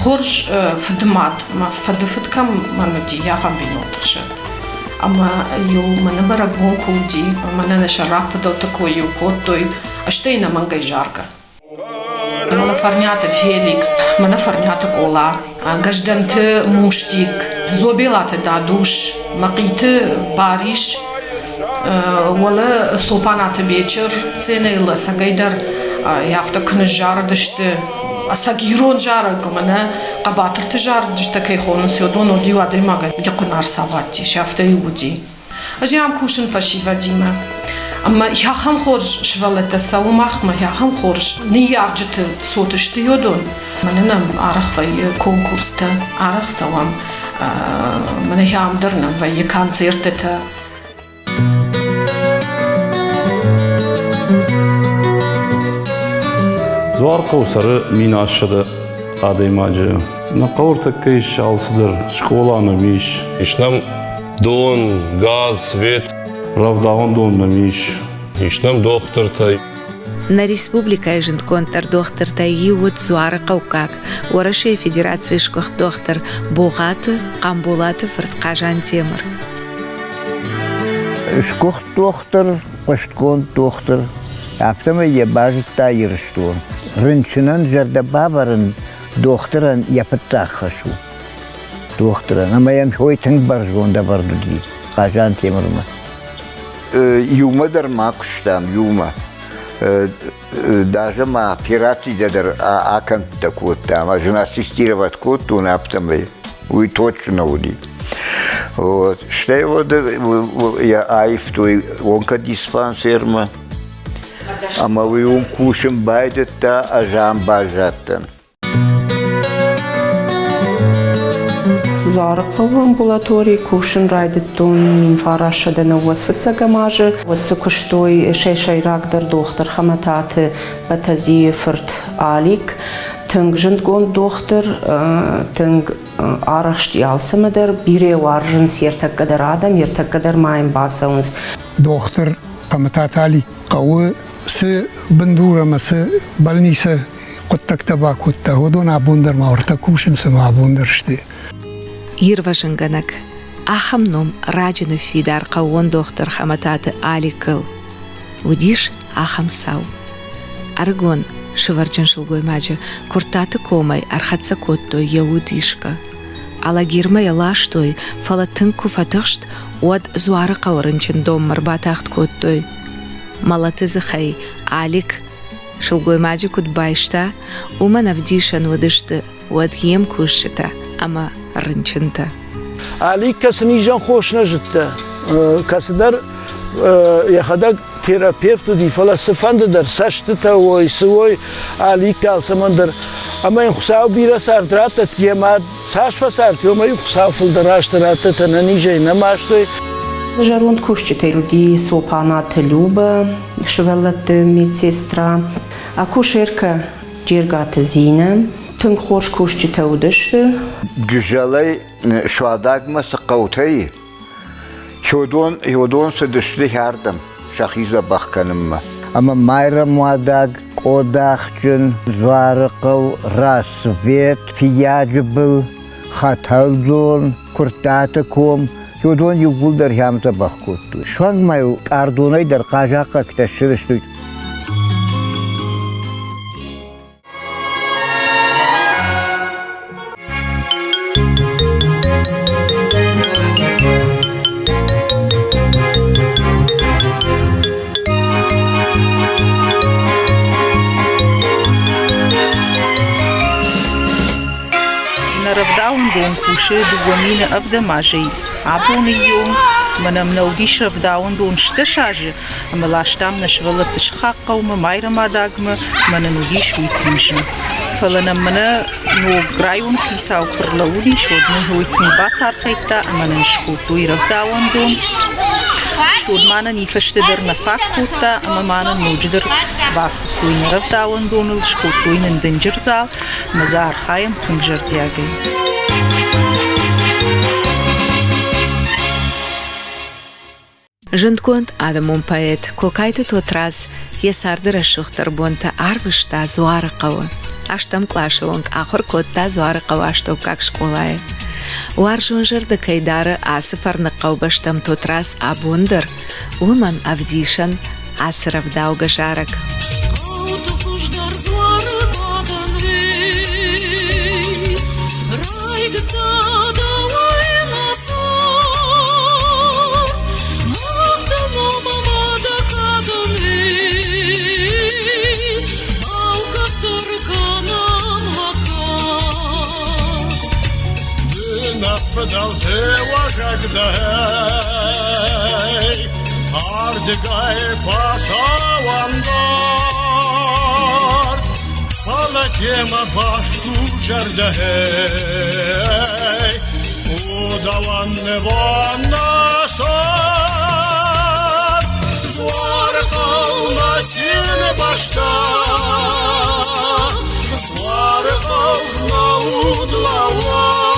хорж фдмат, ма фдфткам мануди яхам бинотшат. Ама ю мана барагон куди, мана на шарак фдал такой ю коттой, а штейна мангай жарка. Мана фарнята Феликс, мана фарнята кола, гажданты муштик, зобелаты дадуш, макиты бариш, вала сопанаты вечер, ценейла сагайдар, яфта кны жардышты. Асагирон жараг мана қабатырты жардышты кайхонын сёдон одиу адай мага якын арсавати шафта юди. Ажам кушын фашива дима. Amma yaxam xorj şvalata savumaqma yaxam xorj niyarjıtı sotuştu yodun. Mananam araq vay konkursta araq savam mana yamdırnam vay konsertata. Zuar qavsarı min aşıdı adayımacı. Na qavurtakka iş alsıdır, şkolanım iş. İşnam don, gaz, svet. Равдаган доннам иш. Ишнам доктортай. На республика ежент контар доктор тайги вот зуара каукак. Орашей федерации шкох доктор Бугаты, Камбулаты, Фырткажан Темір. Шкох доктор, пашткон доктор. Аптама ебажта иршту. Рынчынан жарда бабарын докторан япыттахашу. Докторан. Амаям хойтынг баржонда бардуги. Кажан Темірма. Юмадар макуштам, юма. Даже ма операции дадar акан такой там, а жена ассистировать кот он аптамы, уй точно уди. Вот, что его я айф той онкодиспансерма, а мы он кушаем байдет та, а жам бажаттан. Зарқы амбулатории кушын райдыттун мин фарашадана уасфыцага мажы. Вот закуштой шейшайрагдар доктор хамататы батази фырт алик. Тынг жындгон доктор, тынг арахшти алсамадар, бире варжын сертак гадар адам, ертак гадар майм баса унс. Доктор قمتات علي قوة س بندورة مس بلنيسة قطك تبع كتا ودون عبوندر ما ورتكوشن سما عبوندر شتي يروشنغنك أخم نوم راجن في دار قوون دختر خمتات علي كل وديش أخم ساو أرغون شوارجن شلغوي ماجه كورتات كومي أرخاتسا كوتو يوديشكا على جيرما يلاشتوي فلتن كوفتغشت ود زوار قورنچن دوم مرباتاخت كوتوي مالت زخي عليك شلغوي ماجه كود بايشتا وما نفديشن ودشت ود يم كوشتا أما رنچنتا عليك كسني جان خوش نجتا كسدر يخدك تيرابيفت دي فلسفان در سشتتا ويسوي عليك كالسمندر أما يخساو بيرا سارترات تيمات ساش فسارت يوم يخساو فلدراش ترات تنانيجي نماشتوي Жарунт кушчите люди сопаната люба, швелат медсестра, а кушерка джиргата зина, тун хорш кушчите удышты. Джалай швадагма сақаутay. Йодон сдышты хардам, шахиза бахканымма. Ama mayra muadag kodakçın zvarıqıl rasvet fiyacıbıl xatalzon kurtatı kom yodon yuguldar hamza bakuttu. Şuan mayu ardonay dar qajaqa ktaşırıştı. رفداون دون خوشه دوامین افده ماجی عبونی یوم منم نودیش رفداون دون شتشاجه ملاشتام نشولت تشخاق و مایرم آداغم من نودیش ویتنجه فلنا من نو گرایون خیساو کرلولی شود من هویتن باسار خیتا من نشکوتوی رفداون دون شود مانا نیفشت در نفاق کوتا اما مانا نوجدر بافت توی نرف داون دونل شکوت توی نندنجر زال مزار خایم تنجر دیاگی Жынтконт адамон поэт кокайты тотраз есардыра шухтар бонта арвышта зуары қауы. Аштам клашылонг ахыр котта зуары қауы аштау как школае. Уар жонжырды кайдары асыфарны қаубаштам тотраз абондыр, уман авдишан асырав дауга жарак. Fedal te wajagday Ardgay pasawandar Falakema bashtu jarday Udavan nevan nasar Swar qalmasin başta Swar qalma udlavan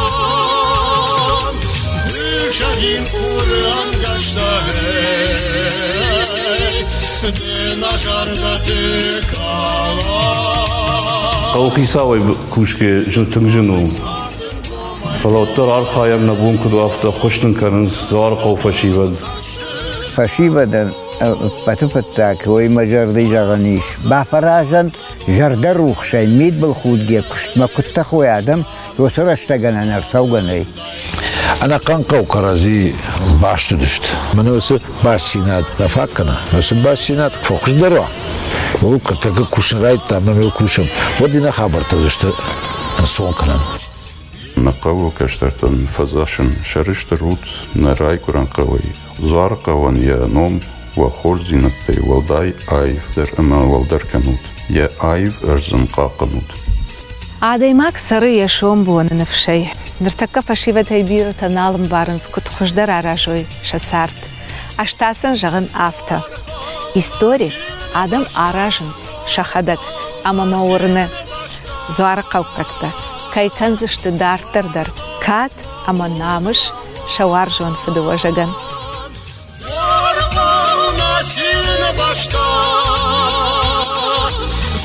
Şahin kuran gaşta hey Dena jarda tekala Qawqi saway kushke jiltınjinu Falawtar arqayam nabun kudu afta khoshnin kanız zar qaw fashivad Fashivadan patuftak oy majardi jaganish ba farajant jardar ruxshay mid bil khudge kushtma kutta khoy adam yosrashtagan narsawganay أنا قنقو كرازي باش تدشت من وس باشينات تفكنا وس باشينات فوقش دروا وكتك كوشن رايت تمام يكوشم ودينا خبر تدشت انسون كلام نقو كشترتن فزاشن شرشت روت نراي كران قوي زار قوان يا نوم وخور زينت بي والداي آيف در اما والدر كنوت يا آيف ارزن قاقنوت عاديماك سرية شوم بون نفشي نرتكا فشيفة هيبيرو تنالم بارنس كت خوشدر عراجوي شسارت أشتاسن جغن آفتا история адам аражынц шахадак ама маурны зуары қалқақта кайканзышты дартырдар кат ама намыш шауар жон фыдыва жаган başta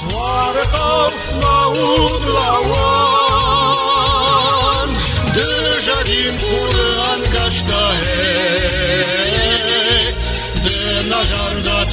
Zwar auf naud lawan Döjarim kuran gashta he De najardat